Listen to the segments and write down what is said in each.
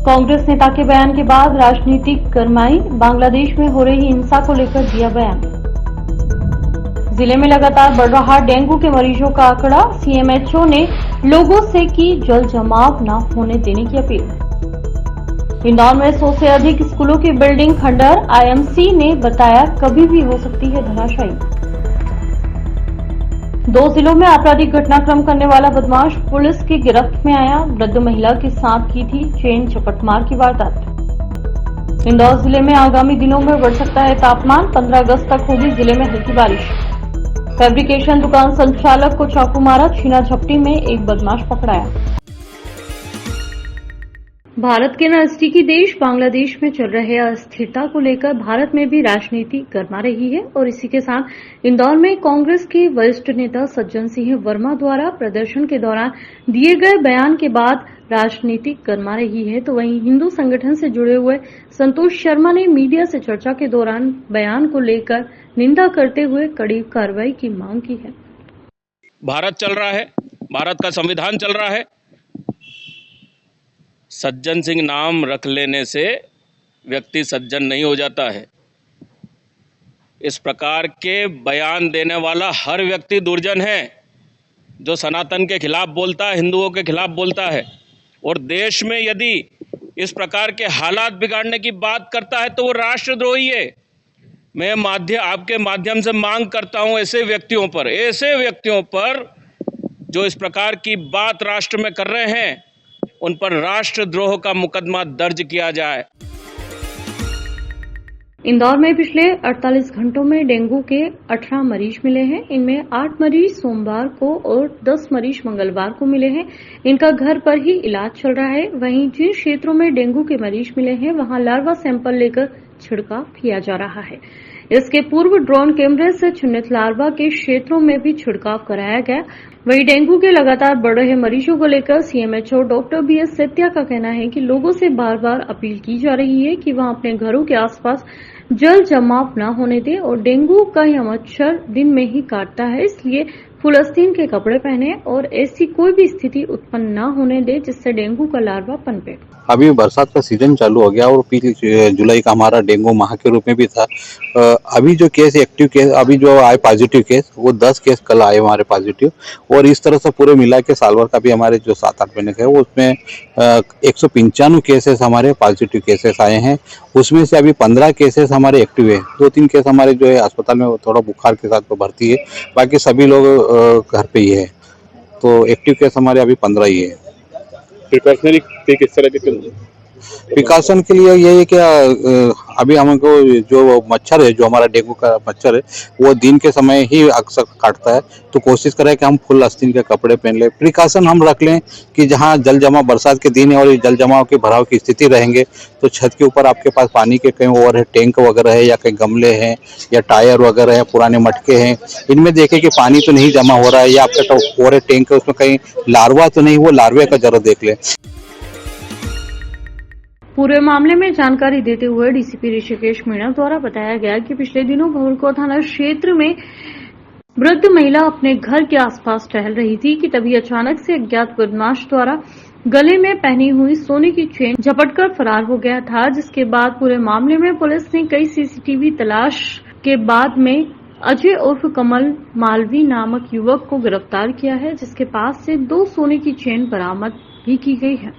कांग्रेस नेता के बयान के बाद राजनीतिक गरमाई, बांग्लादेश में हो रही हिंसा को लेकर दिया बयान। जिले में लगातार बढ़ रहा डेंगू के मरीजों का आंकड़ा, सीएमएचओ ने लोगों से की जल जमाव न होने देने की अपील। इंदौर में 100 से अधिक स्कूलों की बिल्डिंग खंडर, आईएमसी ने बताया कभी भी हो सकती है धराशायी। 2 जिलों में आपराधिक घटनाक्रम करने वाला बदमाश पुलिस की गिरफ्त में आया, वृद्ध महिला के साथ की थी चेन चपटमार की वारदात। इंदौर जिले में आगामी दिनों में बढ़ सकता है तापमान, 15 अगस्त तक होगी जिले में हल्की बारिश। फैब्रिकेशन दुकान संचालक को चाकू मारा, छीना झपटी में एक बदमाश पकड़ाया। भारत के नजदीकी देश बांग्लादेश में चल रहे अस्थिरता को लेकर भारत में भी राजनीति गरमा रही है और इसी के साथ इंदौर में कांग्रेस के वरिष्ठ नेता सज्जन सिंह वर्मा द्वारा प्रदर्शन के दौरान दिए गए बयान के बाद राजनीति गरमा रही है। तो वहीं हिंदू संगठन से जुड़े हुए संतोष शर्मा ने मीडिया से चर्चा के दौरान बयान को लेकर निंदा करते हुए कड़ी कार्रवाई की मांग की है। भारत चल रहा है, भारत का संविधान चल रहा है। सज्जन सिंह नाम रख लेने से व्यक्ति सज्जन नहीं हो जाता है। इस प्रकार के बयान देने वाला हर व्यक्ति दुर्जन है, जो सनातन के खिलाफ बोलता है, हिंदुओं के खिलाफ बोलता है। और देश में यदि इस प्रकार के हालात बिगाड़ने की बात करता है तो वो राष्ट्रद्रोही है। मैं आपके माध्यम से मांग करता हूं ऐसे व्यक्तियों पर जो इस प्रकार की बात राष्ट्र में कर रहे हैं, उन पर राष्ट्रद्रोह का मुकदमा दर्ज किया जाए। इंदौर में पिछले 48 घंटों में डेंगू के 18 मरीज मिले हैं। इनमें 8 मरीज सोमवार को और 10 मरीज मंगलवार को मिले हैं। इनका घर पर ही इलाज चल रहा है। वहीं जिन क्षेत्रों में डेंगू के मरीज मिले हैं वहां लार्वा सैंपल लेकर छिड़काव किया जा रहा है। इसके पूर्व ड्रोन कैमरे से चिन्हित लार्वा के क्षेत्रों में भी छिड़काव कराया गया। वहीं डेंगू के लगातार बढ़ रहे मरीजों को लेकर सीएमएचओ डॉक्टर बीएस सेत्या का कहना है कि लोगों से बार बार अपील की जा रही है कि वह अपने घरों के आसपास जल जमाव न होने दें और डेंगू का यह मच्छर दिन में ही काटता है, इसलिए फुल आस्तीन के कपड़े पहने और ऐसी कोई भी स्थिति उत्पन्न न होने दे जिससे डेंगू का लार्वा पनपे। अभी बरसात का सीजन चालू हो गया और पिछले जुलाई का हमारा डेंगू माह के रूप में भी था। अभी जो केस एक्टिव केस अभी जो आए पॉजिटिव केस, वो 10 केस कल आए हमारे पॉजिटिव। और इस तरह से पूरे मिला के सालभर का भी हमारे जो 7-8 महीने का है उसमें 195 केसेस हमारे पॉजिटिव केसेस आए हैं। उसमें से अभी 15 केसेस हमारे एक्टिव है। 2-3 केस हमारे जो है अस्पताल में थोड़ा बुखार के साथ भर्ती है, बाकी सभी लोग घर पे ही है। तो एक्टिव केस हमारे अभी 15 ही है। प्रिकॉशनरी किस तरह के प्रिकॉशन के लिए ये है कि अभी हमको जो मच्छर है, जो हमारा डेंगू का मच्छर है, वो दिन के समय ही अक्सर काटता है। तो कोशिश करें कि हम फुल आस्तीन के कपड़े पहन लें। प्रिकॉशन हम रख लें कि जहाँ जल जमाव बरसात के दिन है और जल जमाव के भराव की स्थिति रहेंगे तो छत के ऊपर आपके पास पानी के कहीं ओवर है, टैंक वगैरह है या कहीं गमले हैं या टायर वगैरह है, पुराने मटके हैं, इनमें देखें कि पानी तो नहीं जमा हो रहा है या आपका ओवर टैंक है उसमें कहीं लार्वा तो नहीं, वो लार्वे का जरा देख लें। पूरे मामले में जानकारी देते हुए डीसीपी ऋषिकेश मीणा द्वारा बताया गया कि पिछले दिनों भवरकों थाना क्षेत्र में वृद्ध महिला अपने घर के आसपास टहल रही थी कि तभी अचानक से अज्ञात बदमाश द्वारा गले में पहनी हुई सोने की चेन झपटकर फरार हो गया था। जिसके बाद पूरे मामले में पुलिस ने कई सीसीटीवी तलाश के बाद में अजय उर्फ कमल मालवी नामक युवक को गिरफ्तार किया है, जिसके पास से 2 सोने की चेन बरामद भी की गई है।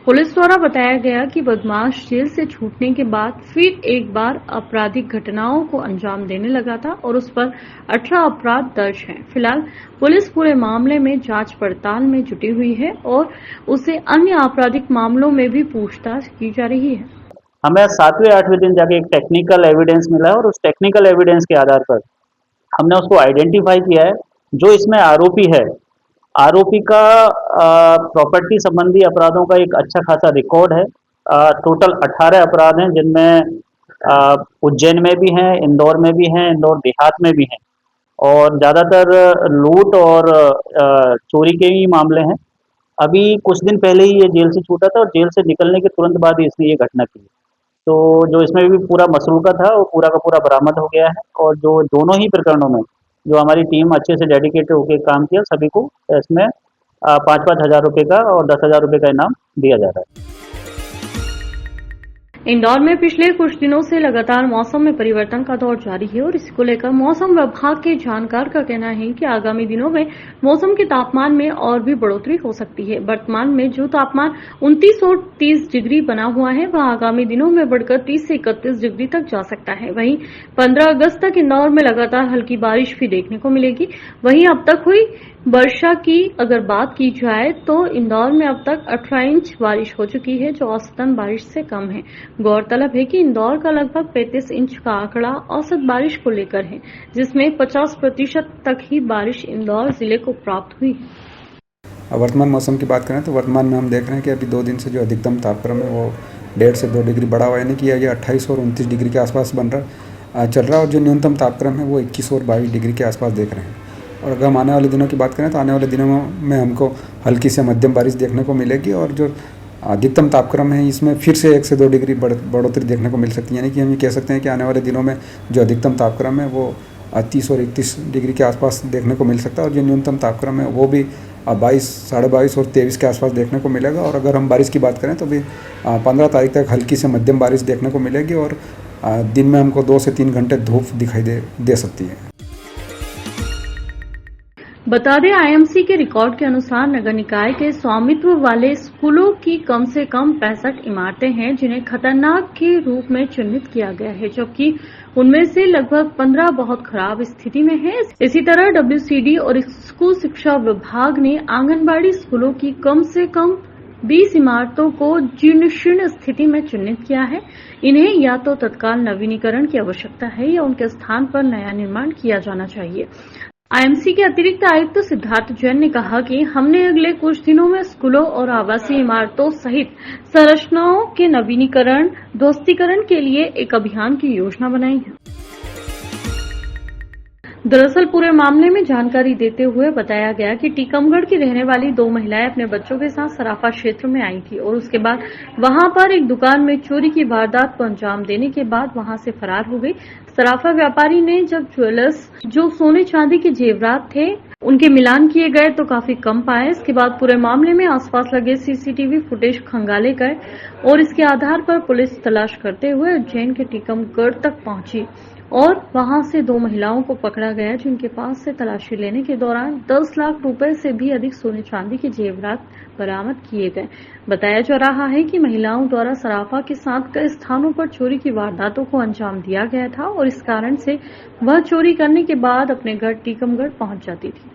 पुलिस द्वारा बताया गया कि बदमाश जेल से छूटने के बाद फिर एक बार आपराधिक घटनाओं को अंजाम देने लगा था और उस पर 18 अपराध दर्ज हैं। फिलहाल पुलिस पूरे मामले में जांच पड़ताल में जुटी हुई है और उसे अन्य आपराधिक मामलों में भी पूछताछ की जा रही है। हमें 7वें-8वें दिन जाके एक टेक्निकल एविडेंस मिला है और उस टेक्निकल एविडेंस के आधार पर हमने उसको आइडेंटिफाई किया है। जो इसमें आरोपी है, आरोपी का प्रॉपर्टी संबंधी अपराधों का एक अच्छा खासा रिकॉर्ड है। टोटल 18 अपराध हैं, जिनमें उज्जैन में भी हैं, इंदौर में भी हैं, इंदौर देहात में भी हैं और ज़्यादातर लूट और चोरी के ही मामले हैं। अभी कुछ दिन पहले ही ये जेल से छूटा था और जेल से निकलने के तुरंत बाद ही इसने ये घटना की। तो जो इसमें भी पूरा मसरूका था वो पूरा का पूरा बरामद हो गया है और जो दोनों ही प्रकरणों में जो हमारी टीम अच्छे से डेडिकेटेड होकर काम किया, सभी को इसमें 5-5 हज़ार रुपये का और 10,000 रुपये का इनाम दिया जा रहा है। इंदौर में पिछले कुछ दिनों से लगातार मौसम में परिवर्तन का दौर जारी है और इसी को लेकर मौसम विभाग के जानकार का कहना है कि आगामी दिनों में मौसम के तापमान में और भी बढ़ोतरी हो सकती है। वर्तमान में जो तापमान 29 और 30 डिग्री बना हुआ है वह आगामी दिनों में बढ़कर 30 से 31 डिग्री तक जा सकता है। वहीं 15 अगस्त तक इंदौर में लगातार हल्की बारिश भी देखने को मिलेगी। वहीं अब तक हुई वर्षा की अगर बात की जाए तो इंदौर में अब तक 18 इंच बारिश हो चुकी है, जो औसतन बारिश से कम है। गौरतलब है कि इंदौर का लगभग 35 इंच का आंकड़ा औसत बारिश को लेकर है, जिसमें 50% तक ही बारिश इंदौर जिले को प्राप्त हुई है। वर्तमान मौसम की बात करें तो वर्तमान में हम देख रहे हैं कि अभी 2 दिन से जो अधिकतम तापक्रम है वो 1.5 से 2 डिग्री बढ़ा हुआ है, यानी कि ये 28 और 29 डिग्री के आसपास चल रहा है और जो न्यूनतम तापक्रम है वो 21 और 22 डिग्री के आसपास देख रहे हैं। और अगर हम आने वाले दिनों की बात करें तो आने वाले दिनों में हमको हल्की से मध्यम बारिश देखने को मिलेगी और जो अधिकतम तापक्रम है इसमें फिर से 1 से 2 डिग्री बढ़ोतरी देखने को मिल सकती है। यानी कि हम ये कह सकते हैं कि आने वाले दिनों में जो अधिकतम तापक्रम है वो 30 और 31 डिग्री के आसपास देखने को मिल सकता है और जो न्यूनतम तापक्रम है वो भी 22, 22.5 और 23 के आसपास देखने को मिलेगा। और अगर हम बारिश की बात करें तो भी 15 तारीख तक हल्की से मध्यम बारिश देखने को मिलेगी और दिन में हमको 2 से 3 घंटे धूप दिखाई दे सकती है। बता दें, आईएमसी के रिकॉर्ड के अनुसार नगर निकाय के स्वामित्व वाले स्कूलों की कम से कम 65 इमारतें हैं जिन्हें खतरनाक के रूप में चिन्हित किया गया है, जबकि उनमें से लगभग 15 बहुत खराब स्थिति में है। इसी तरह डब्ल्यूसीडी और स्कूल शिक्षा विभाग ने आंगनबाड़ी स्कूलों की कम से कम 20 इमारतों को जीर्ण स्थिति में चिन्हित किया है। इन्हें या तो तत्काल नवीनीकरण की आवश्यकता है या उनके स्थान पर नया निर्माण किया जाना चाहिए। आईएमसी के अतिरिक्त आयुक्त सिद्धार्थ जैन ने कहा कि हमने अगले कुछ दिनों में स्कूलों और आवासीय इमारतों सहित संरचनाओं के नवीनीकरण, ध्वस्तीकरण के लिए एक अभियान की योजना बनाई है। दरअसल पूरे मामले में जानकारी देते हुए बताया गया कि टीकमगढ़ की रहने वाली 2 महिलाएं अपने बच्चों के साथ सराफा क्षेत्र में आई थी और उसके बाद वहां पर एक दुकान में चोरी की वारदात को अंजाम देने के बाद वहां से फरार हो गई। सराफा व्यापारी ने जब ज्वेलर्स जो सोने चांदी के जेवरात थे उनके मिलान किए गए तो काफी कम पाए। इसके बाद पूरे मामले में आसपास लगे सीसीटीवी फुटेज खंगाले गए और इसके आधार पर पुलिस तलाश करते हुए उज्जैन के टीकमगढ़ तक पहुंची और वहां से 2 महिलाओं को पकड़ा गया, जिनके पास से तलाशी लेने के दौरान 10 लाख रुपए से भी अधिक सोने चांदी के जेवरात बरामद किए गए। बताया जा रहा है कि महिलाओं द्वारा सराफा के साथ कई स्थानों पर चोरी की वारदातों को अंजाम दिया गया था और इस कारण से वह चोरी करने के बाद अपने घर टीकमगढ़ पहुंच जाती थी।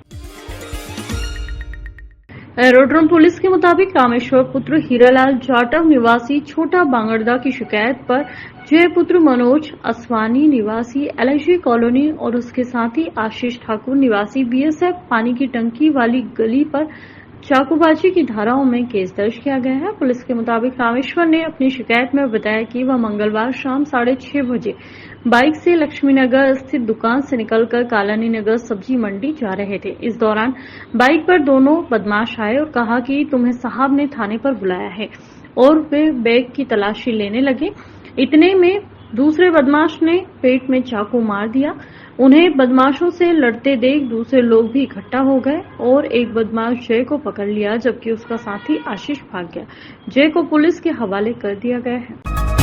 एरोड्रम पुलिस के मुताबिक रामेश्वर पुत्र हीरालाल जाटव निवासी छोटा बांगड़दा की शिकायत पर जयपुत्र मनोज असवानी निवासी एलआईसी कॉलोनी और उसके साथी आशीष ठाकुर निवासी बीएसएफ पानी की टंकी वाली गली पर चाकूबाजी की धाराओं में केस दर्ज किया गया है। पुलिस के मुताबिक रामेश्वर ने अपनी शिकायत में बताया कि वह मंगलवार शाम 6:30 बजे बाइक से लक्ष्मीनगर स्थित दुकान से निकलकर कालानी नगर सब्जी मंडी जा रहे थे। इस दौरान बाइक पर दोनों बदमाश आए और कहा कि तुम्हें साहब ने थाने पर बुलाया है और वे बैग की तलाशी लेने लगे। इतने में दूसरे बदमाश ने पेट में चाकू मार दिया। उन्हें बदमाशों से लड़ते देख दूसरे लोग भी इकट्ठा हो गए और एक बदमाश जय को पकड़ लिया, जबकि उसका साथी आशीष भाग गया। जय को पुलिस के हवाले कर दिया गया है।